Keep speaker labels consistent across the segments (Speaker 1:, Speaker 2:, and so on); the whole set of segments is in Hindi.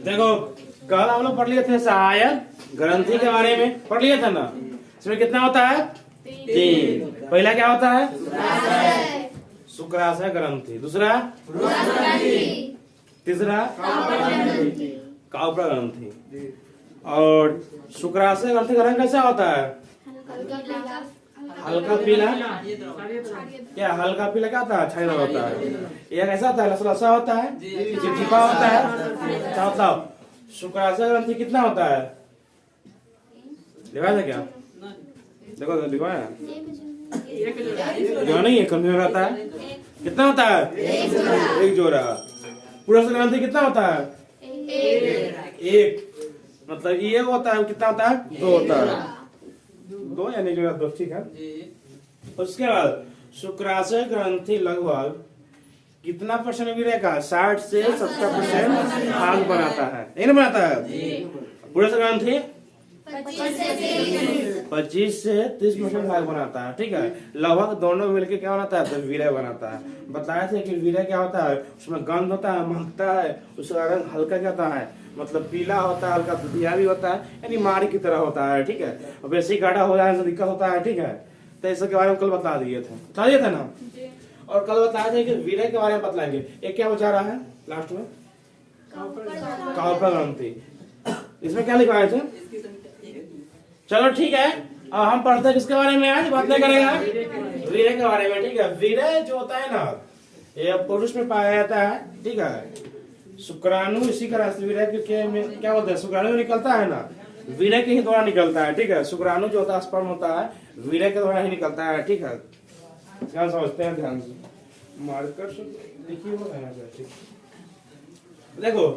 Speaker 1: देखो कल हम लोग पढ़ लिए थे सहायक ग्रंथि के बारे में, पढ़ लिए थे ना। इसमें कितना होता है? 3। पहला क्या होता है? शुक्राशय ग्रंथि। दूसरा तीसरा काव्य ग्रंथि। और शुक्राशय ग्रंथि का रंग कैसा होता है? हल्का पीला। क्या हल्का पीला क्या होता है? छाया होता है। यह कैसा होता है? लसलसा होता है, चिपचिपा होता है। क्या होता है? शुक्राशय ग्रंथि कितना होता है? लिखा था क्या? देखो लिखा है जो नहीं है, कम रहता है। कितना होता है? 1 जोड़ा। पुरुष ग्रंथि कितना होता है? 1। मतलब ये होता है कितना होता है? 2 होता है। 2 यानी जोड़ा 2, ठीक है। उसके बाद शुक्राशय ग्रंथि लगभग कितना परसेंट वीर्य का? 60 से 70% भाग बनाता है। नहीं बनाता है? पुरुष ग्रंथि 25 से 30% भाग बनाता है, ठीक है। लगभग दोनों मिलकर क्या बनाता है? तो वीर्य बनाता है। बताया था कि वीर्य क्या होता है? उसमें गंध होता है, महकता है, उसका रंग हल्का क्या होता है? मतलब पीला होता है, हल्का दुधिया भी होता है, यानी मारी की तरह होता है, ठीक है। और वैसे ही गाढ़ा हो जाने से दिक्कत होता है, ठीक है। तो इसके बारे में कल बता दिए थे ना। और कल बताया था कि वीर्य के बारे में बतलाएंगे। एक क्या बचा रहा है लास्ट में? काव्य ग्रंथि। इसमें क्या लिखवाए थे? चलो ठीक है। अब हम पढ़ते हैं किसके बारे में? आज बात नहीं करेगा वीर्य के बारे में, ठीक है। वीर्य जो होता है ना, ये पुरुष में पाया जाता है, ठीक है। शुक्राणु इसी का वीर्य क्या बोलते हैं? शुक्राणु निकलता है ना, वीर्य के ही द्वारा निकलता है, ठीक है। शुक्राणु जो होता है स्पर्म होता है, वीर्य के द्वारा ही निकलता है, ठीक है। ध्यान समझते हैं, ध्यान से मार्कर देखिए। देखो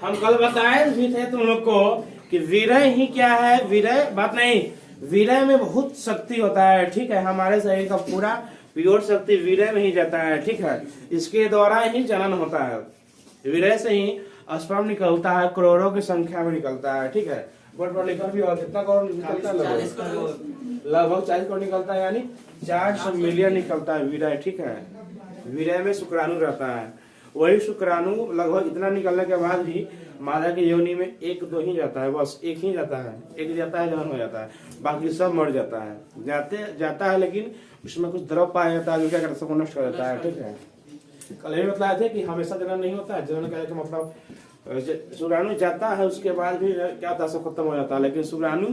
Speaker 1: हम कल बताए भी थे तुम लोग को कि वीर्य ही क्या है? वीर्य बात नहीं, वीर्य में बहुत शक्ति होता है, ठीक है। हमारे शरीर का पूरा प्योर शक्ति वीर्य में ही जाता है, ठीक है। इसके द्वारा ही जनन होता है। वीर्य से ही स्पर्म निकलता है, करोड़ों की संख्या में निकलता है, ठीक है। बोर्ड पर लिखा भी और कितना करोड़ निकलता है? लगभग 40 करोड़ निकलता है, यानी 400 मिलियन निकलता है वीर्य, ठीक है। वीर्य में शुक्राणु रहता है। वही शुक्राणु लगभग इतना निकलने के बाद भी मादा की योनि में 1-2 ही जाता है, बस एक ही जाता है, एक जाता है, जनन हो जाता है, बाकी सब मर जाता है। जाता है लेकिन उसमें कुछ द्रव पाया जाता है जो क्या करता है? सबको नष्ट कर देता है, ठीक है। कल ये बताया था कि हमेशा जनन नहीं होता है। जनन का मतलब शुक्राणु जाता है, उसके बाद भी क्या होता है? सब खत्म हो जाता है। लेकिन शुक्राणु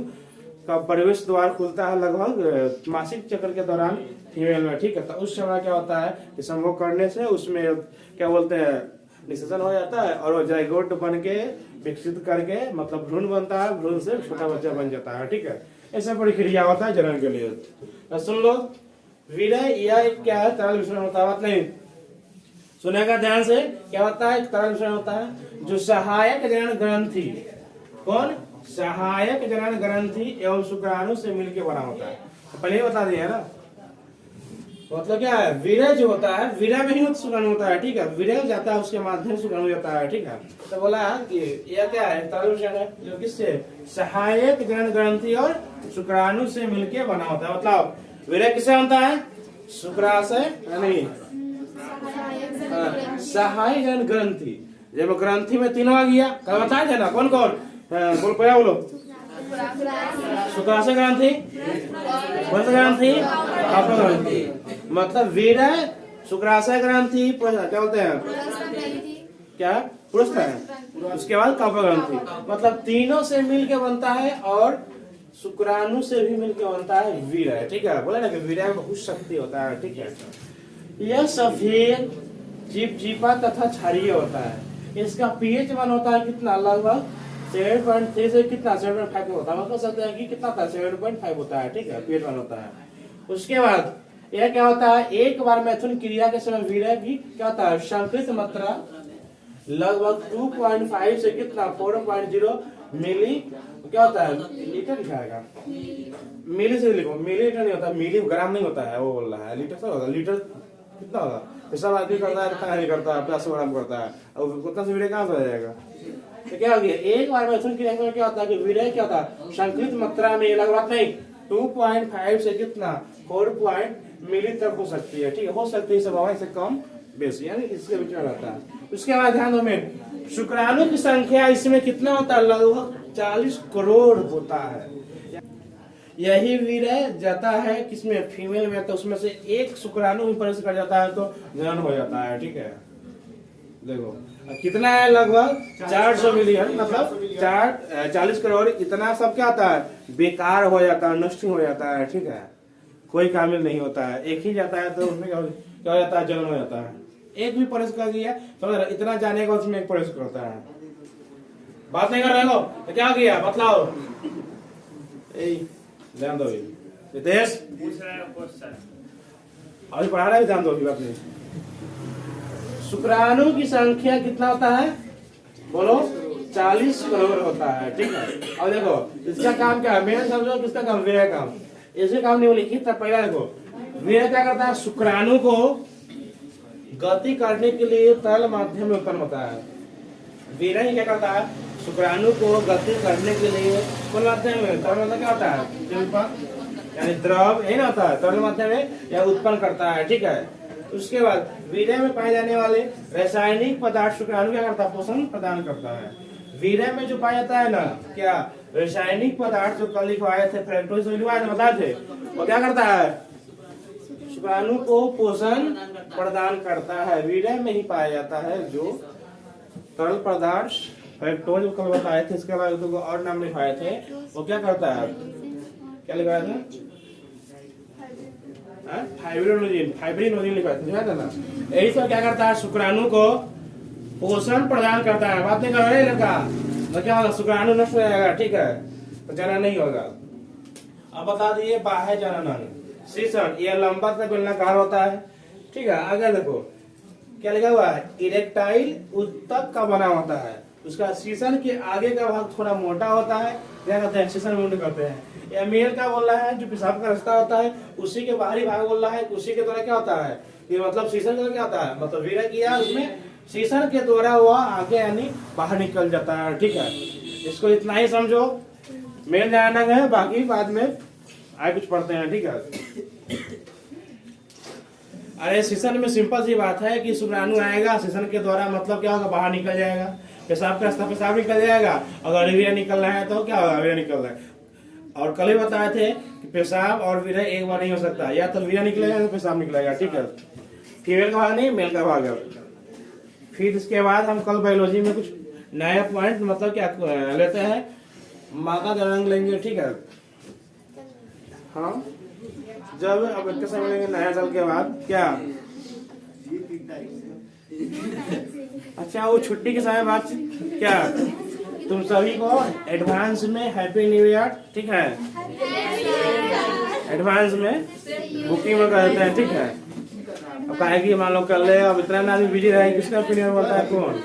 Speaker 1: का प्रवेश द्वार खुलता है लगभग मासिक चक्र के दौरान फीमेल में, ठीक है। तो उस समय क्या होता है कि संभोग करने से उसमें क्या बोलते हैं? निषेचन हो जाता है और वो जाइगोट बन के विकसित करके मतलब भ्रूण बनता है, भ्रूण से छोटा बच्चा बन जाता है, ठीक है। ऐसा प्रक्रिया होता है जनन के लिए। तो सुन लो, वीर्य यह क्या है? तरल मिश्रण होता है। बात नहीं सुनेगा ध्यान से। क्या होता है? तरल मिश्रण होता है जो सहायक जनन ग्रंथि, कौन? सहायक जनन ग्रंथि एवं शुक्राणु से मिलकर बना होता है। तो पहले ही बता दिया ना। मतलब क्या है? वीर्य जो होता है, वीर्य में ही शुक्राणु होता है, ठीक है। वीर्य जाता है, उसके माध्यम से शुक्राणु जाता है, ठीक है। तो बोला कि यह क्या है? तरल मिश्रण है जो किससे? सहायक जनन ग्रंथि और शुक्राणु से मिलकर बना होता है। मतलब वीर्य किससे बनता है? शुक्राशय नहीं, सहायक जनन ग्रंथि। जब ग्रंथि में तीनों आ गया, कल बताया थे ना, कौन कौन? बोल पाया बोलो। शुक्राशय ग्रंथि, ग्रंथि, काव्य ग्रंथि। मतलब वीर्य, शुक्राशय ग्रंथि, क्या बोलते हैं? क्या पुरुष है? उसके बाद काव्य ग्रंथि। मतलब तीनों से मिलके बनता है और शुक्राणु से भी मिलके बनता है वीर्य, ठीक है। बोले ना कि वीर्य में बहुत शक्ति होता है, ठीक है। यह सफेद चिपचिपा तथा क्षारीय होता है। इसका पीएच मान होता है कितना? लगभग 7.3 से कितना? 7.5 होता है। मतलब सकते हैं कि कितना था? 7.5 होता है, ठीक है। पीएच मान होता है। उसके बाद यह क्या होता है? एक बार मैथुन क्रिया के समय वीर्य की क्या होता है? संकृत मात्रा लगभग 2.5 से कितना? 4.0 मिली क्या होता है? लीटर लिखाएगा, मिली से लिखो, मिलीलीटर नहीं होता, मिलीग्राम नहीं होता है, वो बोल रहा है। लीटर से होगा। लीटर कितना होगा? सब आदमी करता है, कितना नहीं करता है, 50 ग्राम करता है। अब उतना से वीर्य कहाँ से आ जाएगा? तो क्या हो गया? एक बार मैथुन क्रिया में क्या होता है कि वीर्य क्या होता है? संकृत मात्रा में लगभग नहीं 2.5 से कितना? 4 मिली तक हो सकती है, ठीक है। हो सकती है सब से कम बेसी, यानी इसके बीच में रहता है। उसके बाद ध्यान दो में शुक्राणु की संख्या इसमें कितना होता है, लगभग 40 करोड़ होता है। यही वीर्य जाता है किसमें, फीमेल में, तो उसमें से एक शुक्राणु भी प्रवेश कर जाता है तो जनन हो जाता है। ठीक है, देखो कितना है, लगभग 400 मिलियन, मतलब 40 करोड़। इतना सब क्या होता है, बेकार हो जाता है, नष्ट हो जाता है। ठीक है, कोई कामिल नहीं होता है, एक ही जाता है तो उसमें क्या हो जाता है, जन्म हो जाता है। एक भी प्रवेश कर दिया तो इतना जाने का उसमें एक प्रवेश करता है। बात नहीं कर रहे हो तो क्या किया बतलाओ, ध्यान दो रितेश, अभी पढ़ा रहा है, ध्यान दो अभी बात नहीं। शुक्राणु की संख्या कितना होता है, बोलो 40 करोड़ होता है। ठीक है, अब देखो इसका काम क्या है, मेन समझो किसका काम, वीर्य काम। इसके काम नहीं लिखी तब पहला देखो, वीर्य क्या करता है, शुक्राणु को गति करने के लिए तरल माध्यम में उत्पन्न होता है। वीर्य ही क्या करता है, शुक्राणु को गति करने के लिए कौन माध्यम में, तरल माध्यम क्या होता है, यानी द्रव यही ना होता है, तरल माध्यम में या उत्पन्न करता है। ठीक है, उसके बाद वीर्य में पाए जाने वाले रासायनिक पदार्थ शुक्राणु क्या करता है, पोषण प्रदान करता है। वीर्य में जो पाया जाता है ना, क्या रासायनिक पदार्थ जो कल लिखवाए थे, फ्रैक्टोज लिखवाए थे, बताए थे, वो क्या करता है, शुक्राणु को पोषण प्रदान करता है। वीर्य में ही पाया जाता है जो तरल पदार्थ फ्रैक्टोज कल बताए थे, इसके अलावा और नाम लिखवाए थे, वो क्या करता है, क्या लिखवाया था, फाइब्रिनोजिन लिखवाया था ना। यही सब क्या करता है, शुक्राणु को पोषण प्रदान करता है। बात नहीं कर रहे लड़का, तो क्या होगा, शुक्राणु नष्ट हो जाएगा। ठीक है, तो जनन नहीं होगा। अब बता दिए बाह्य जनन, शीशन, ये लंबा से बेलनाकार होता है। ठीक है, आगे देखो क्या लिखा हुआ है, इरेक्टाइल उत्तक का बना होता है। उसका शीशन के आगे का भाग थोड़ा मोटा होता है, क्या कहते हैं, शीशन मुंड करते हैं। या मेल का बोल रहा है जो पेशाब का रास्ता होता है, उसी के बाहरी भाग बोल रहा है, उसी के द्वारा क्या होता है, ये मतलब शीशन का क्या होता है, मतलब वीर्य किया उसमें शीशन के द्वारा वह आगे यानी बाहर निकल जाता है। ठीक है, इसको इतना ही समझो, मेल जाना है, बाकी बाद में आगे कुछ पढ़ते हैं। ठीक है, अरे शीशन में सिंपल सी बात है कि शुक्राणु आएगा, शीशन के द्वारा मतलब क्या होगा, बाहर निकल जाएगा। पेशाब का रास्ता पेशाब निकल जाएगा, अगर वीर्य निकलना है तो क्या होगा, वीर्य निकल रहा है। और कल ही बताए थे कि पेशाब और वीर्य एक बार नहीं हो सकता, या तो वीर्य निकलेगा या पेशाब निकलेगा। ठीक है, फीमेल का भाग नहीं, मेल का भाग है। फिर इसके बाद हम कल बायोलॉजी में कुछ नया पॉइंट मतलब क्या लेते हैं, मादा जनन लेंगे। ठीक है, हाँ जब अब इतने समय लेंगे नया साल के बाद क्या, अच्छा वो छुट्टी के समय बाद क्या, तुम सभी को एडवांस में हैप्पी न्यू ईयर। ठीक है, एडवांस में बुकिंग में करते हैं। ठीक है, अब कहेगी मान लो कर ले, अब इतना आदमी बिजी रहे, किसका ओपिनियन बोलता है कौन।